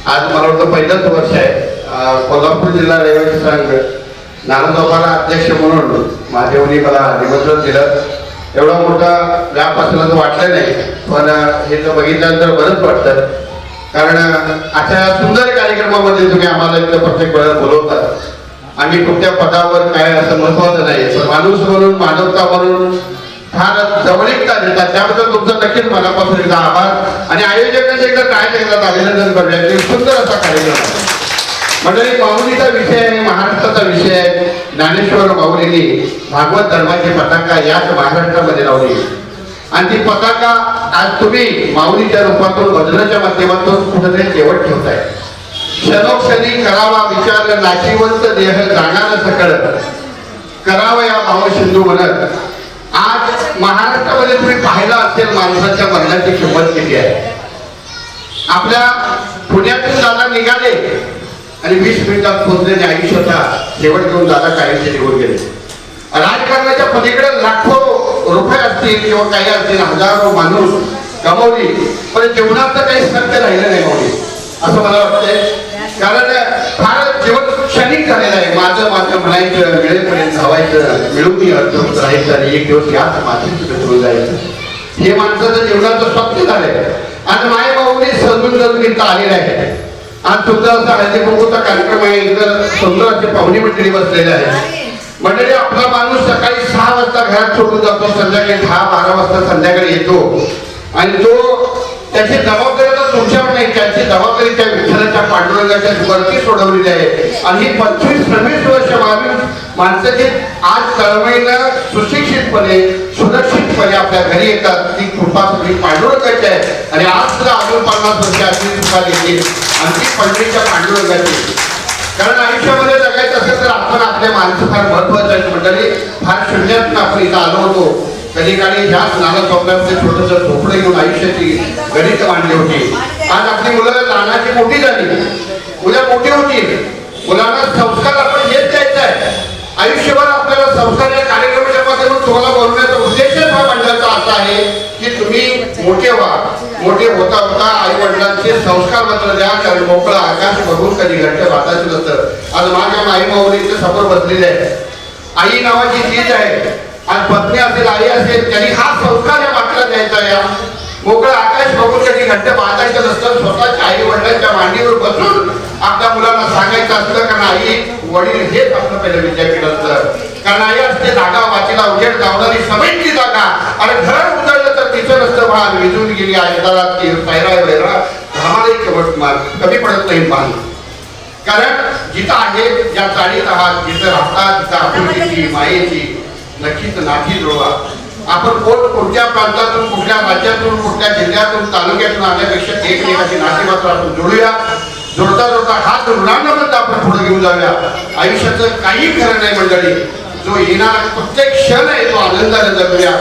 आज मला वाटतं पहिलंच वर्ष आहे कोल्हापूर जिल्हा रहिवासी संघ नारायणबाबाला अध्यक्ष म्हणून माझ्यावनी मला निमंत्रण दिलं. एवढा मोठा व्याप असला तर वाटलं नाही, पण हे तर बघितल्यानंतर बरंच वाटतं. कारण अशा सुंदर कार्यक्रमामध्ये तुम्ही आम्हाला इथं प्रत्येक वेळेला बोलवता. आम्ही कुठल्या पदावर काय असं महत्वाचं नाही, पण माणूस म्हणून मानवता म्हणून फार जवळीकता देतात, त्याबद्दल तुमचं नक्कीच मनापासून एकदा आभार. आणि आयोजकांचे एकदा काय एकदा अभिनंदन करूया. सुंदर असा कार्यक्रम आहे मंडळी. माऊलीचा विषय आहे, महाराष्ट्राचा विषय आहे. ज्ञानेश्वर माऊलींनी भागवत धर्माची पताका याच महाराष्ट्रामध्ये लावली आणि ती पताका आज तुम्ही माऊलीच्या रूपातून वज्राच्या माध्यमातून कुठेतरी शेवट ठेवताय. क्षणोक्षणी करावा विचार नाशिवंत देह जाणार सकळ करावा या भाव सिंधू म्हणत. आज महाराष्ट्रामध्ये तुम्ही पाहिला असेल माणसाच्या मरणाची किंमत किती आहे. आपल्या पुण्यातून दादा निघाले आणि 20 मिनिटात पोहोचलेले आयुष्याचा शेवट घेऊन दादा कायमचे निघून गेले. राजकारणाच्या पलीकडे लाखो रुपये असतील किंवा काही असतील, हजारो माणूस कमवली, पण जीवनाचं काही सत्य राहिलं नाही माऊली असं मला वाटतंय. कारण फार जीवन क्षणिक झालेलं आहे. माझं म्हणायचं, वेळेपर्यंत धावायचं, मिळून अर्थ राहायचं आणि एक दिवस याच मातीत विसरून जायचं, हे माणसाचं जीवनाचं स्वप्न झालंय. आज माय माऊली समजून जरूर इथं आलेलं आहे. आज सुद्धा असा हळदी कुंकूचा कार्यक्रम आहे. इथं सुंदर असे पाहुणे मंडळी बसलेले आहे. मंडळी, आपला माणूस सकाळी 6 वाजता घरात सोडून जातो, संध्याकाळी 10-12 वाजता संध्याकाळी येतो आणि तो त्याची जबाबदारी आता तुमच्यावर नाही, त्याची जबाबदारी त्या विठ्ठलाच्या पांडुरंगाच्या वरती सोडवलेली आहे. आणि ही 25-26 वर्ष माणसाची आज तळमळीनं सुशिक्षितपणे सुरक्षितपणे आपल्या घरी येतात. ती कृपा सगळी पांडुरंगाची आहे. आणि आज सुद्धा अजून 50 वर्ष अशी कृपा देतील आणि ती पंढरीच्या पांडुरंगाची. कारण आयुष्यामध्ये जगायचं असेल तर आपण आपल्या माणसं फार महत्वाचं आहे. मंडळी, फार शून्यातून आपण इथं आलो होतो. कधी काळी ह्या नाना चौकातले छोटंसं झोपडं घेऊन आयुष्याची गणित मांडली होती. आज आपली मुलं लहानाची मोठी झाली, उद्या मोठी होतील. मुलांना संस्कार आपण हेच द्यायचा आहे. आयुष्यभर आपल्याला संस्कार या कार्यक्रमाच्या माध्यमातून तुम्हाला बोलण्याचा उद्देशच हा मंडळाचा असा आहे की तुम्ही मोठे व्हा. मोठे होता होता आई वडिलांचे संस्कार मात्र द्या. कारण मोकळं आकाश बघून कधी घट्ट वाटायचं नसतं. आज माझ्या आई माऊलीचे समोर बसलेले आहे. आई नावाची चीज आहे. आज पत्नी असेल, आई असेल, त्यांनी हा संस्कार या मात्र द्यायचा. या मोकळं आकाश बघून कधी घट्ट बांधायचं नसतं. स्वतःच्या आई वडिलांच्या मांडीवर बसून आपल्या मुलांना सांगायचं असतं. कारण आई वडील हेच आपलं पहिलं विद्यापीठ असतं. कारण आई असते जागा वाचीला उजेड जावणारी समेटली जागा. आणि घर उजळलं तर तिचं नसतं भान. विजून गेली आयतारात की सायरा वेळा आम्हाला कवट मार कमी पडत नाही मान. कारण जिथं आहे, ज्या चाळीत आहात, जिथं राहतात, तिथं आपुलकीची मायेची नक्कीच नाती जुळवा. आपण कोणत्या प्रांतातून, कुठल्या राज्यातून, कुठल्या जिल्ह्यातून, तालुक्यातून आल्यापेक्षा एकमेकाची नाती मात्र आपण जोडूया. जोडता जोडता हात रुग्णांपर्यंत आपण पुढे घेऊन जाऊया. आयुष्याचं काही खरं नाही मंडळी. जो येणारा प्रत्येक क्षण आहे तो आनंदाने जगूया,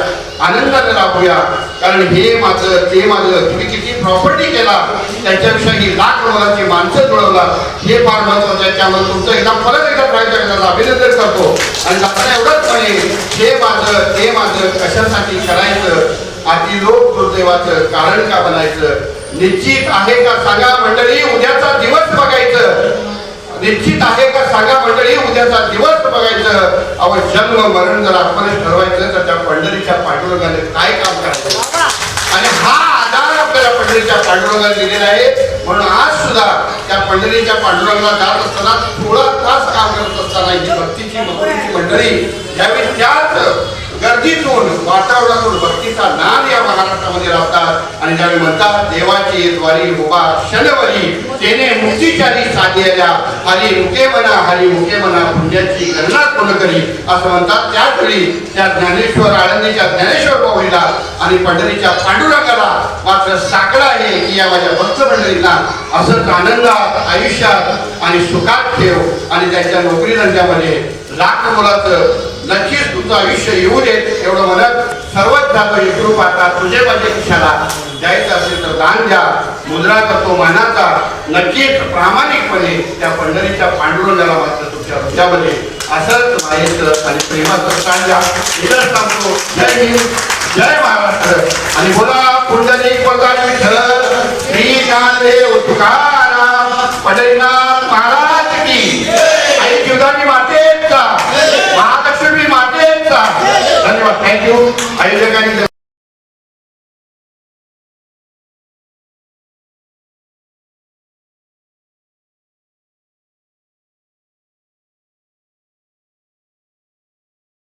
आनंदाने राहूया. कारण हे माझं ते माझं, तुम्ही किती प्रॉपर्टी केला त्याच्यापेक्षा ही लाख मोलाची माणसं जुळवला, हे फार महत्वाचं आहे. त्यामुळे तुमचं एकदा परत एकदा प्रयत्न करण्याचं अभिनंदन करतो. आणि आपल्याला एवढंच नाही, हे माझं ते माझं कशासाठी करायचं, आधी लोक दुर्दैवाचं कारण का बनायचं. निश्चित आहे का सांगा मंडळी उद्याचा दिवस बघायचं. निश्चित आहे का सांगा मंडळी उद्याचा दिवस बघायचं. अहो, जन्म मरण जर आपणच ठरवायचं तर त्या पंढरीच्या पांडुरंगाने काय काम करायचं. आणि हा आधार आपल्याला पंढरीच्या पांडुरंगाने दिलेला आहे. म्हणून आज सुद्धा त्या पंढरीच्या पांडुरंगाला जात असताना थोडा तास काम करत असताना ही भक्तीची मंडळी ज्यावेळी त्याच गर्दीतून वातावरणातून भक्तीचा नाद या महाराष्ट्रामध्ये राहतात. आणि ज्यावेळी म्हणतात देवाची द्वारी उभा शनिवारी तेने मुक्तीचारी साधलेल्या हरी मुके म्हणा पुण्याची गणना कोण करी असं म्हणतात. त्याचवेळी त्या ज्ञानेश्वर आळंदीच्या ज्ञानेश्वर माऊलीला आणि पंढरीच्या पांडुरंगाला मात्र साकडा आहे की या माझ्या भक्त मंडळींना असंच आनंदात, आयुष्यात आणि सुखात ठेव. आणि त्यांच्या नोकरी धंद्यामध्ये लाख मुलाचं नक्कीच तुमचं आयुष्य येऊ देत एवढं म्हणत सर्वच जातो. एकरूप आता तुझे माझे खिशाला द्यायचं असेल तर दान द्या. मुद्रा करतो मानाचा नक्कीच प्रामाणिकपणे त्या पंढरीच्या पांडुरंगाला मात्र तुमच्या हृदयामध्ये असंच मायेचं आणि प्रेमाचं स्थान द्या. इथं सांगतो जय हिंद, जय महाराष्ट्र. आणि बोला पुंडलिक वरदान विठ्ठल श्री ज्ञानदेव तुकाराम धन्यवाद. थँक्यू. आयोजकांनी